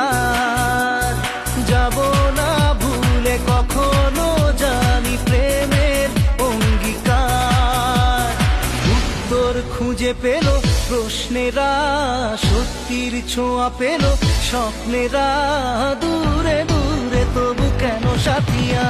আর যাব না ভুলে কখনো জানি প্রেমের অঙ্গীকার। উত্তর খুঁজে পেল প্রশ্নেরা, সত্যির ছোঁয়া পেল স্বপ্নেরা, দূরে দূরে তবু কেন সাথিয়া।